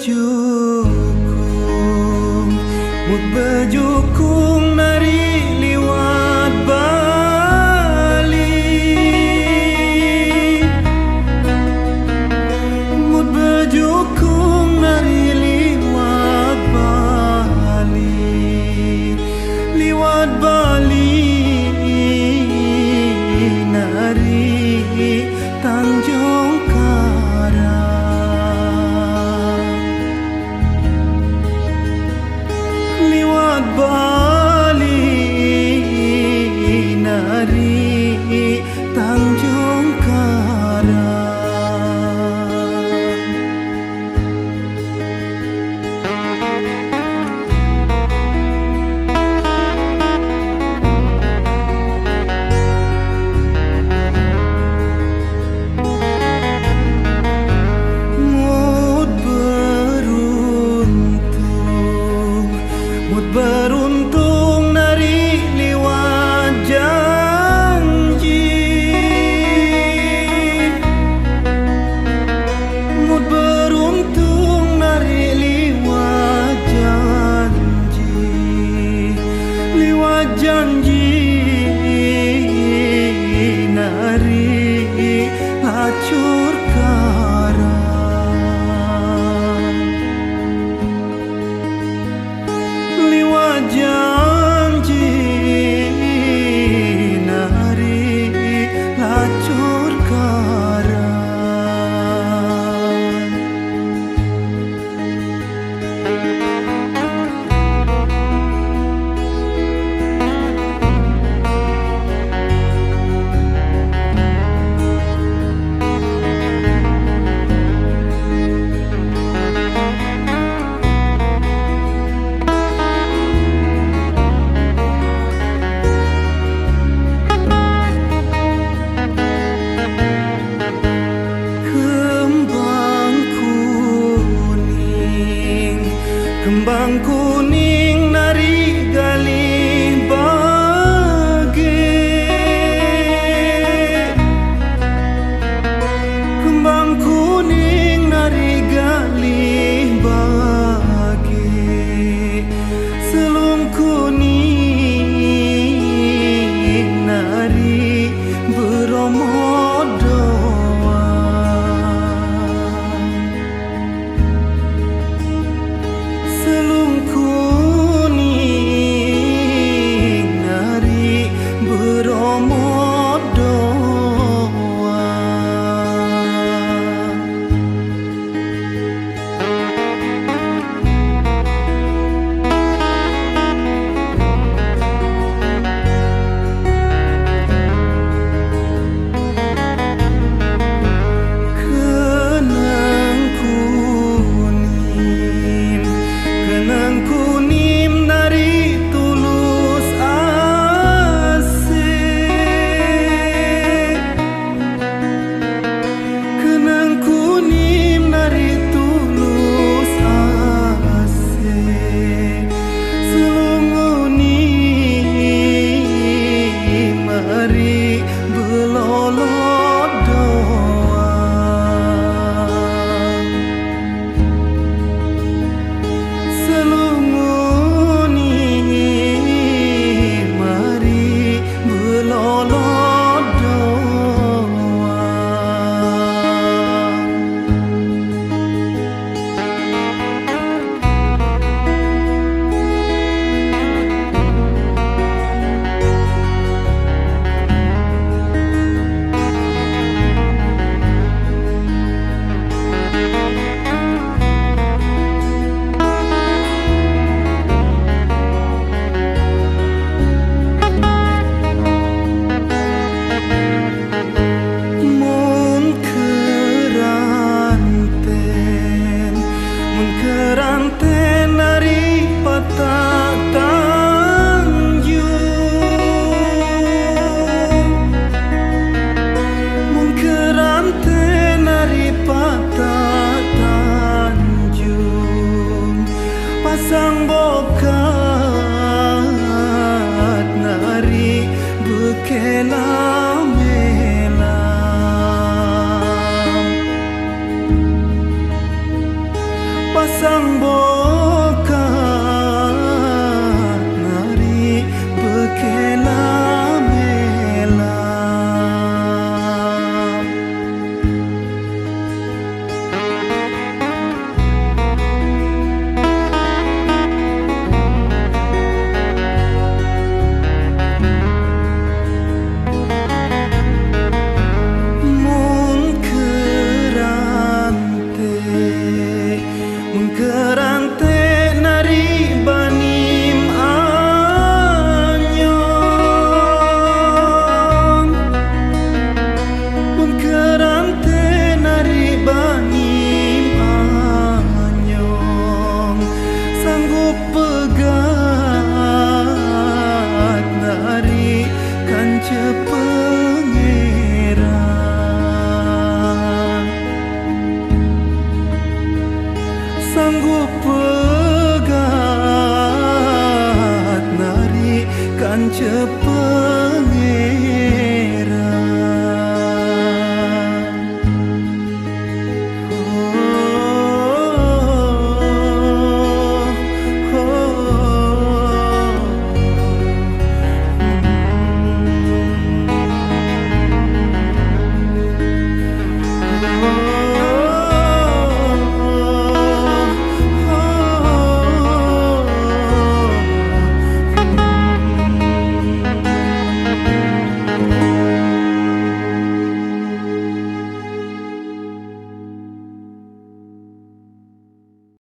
berjukung, mut berjukung nari liwat Bali, mut berjukung nari liwat Bali, liwat Bali nari Tanjung Bali nari Tanjung Karang. Mut beruntung, mut beruntung nari liwat janji, mut beruntung nari liwat janji, liwat janji nari acur karang, liwat janji nari lacur karang. Kembang kuning nari galih bage, kembang kuning nari galih bage, selum kuning nari beromo doang, selum kuning nari beromo doang. Kenang kuning, kenang kuning nari tulus asih, kenang kuning nari tulus asih, selunguni mari belolot doang, selunguni mari belolot doang. Mun keranten nari patah Tanjung, mun keranten nari patah Tanjung, pasang bokat nari bekelam melam, pasang bokat nari bekela-mela. Kerante nari banim anyong, kerante nari banim anyong, sanggup pegat nari kanca pangeran, sanggup pegat nari kanca pangeran.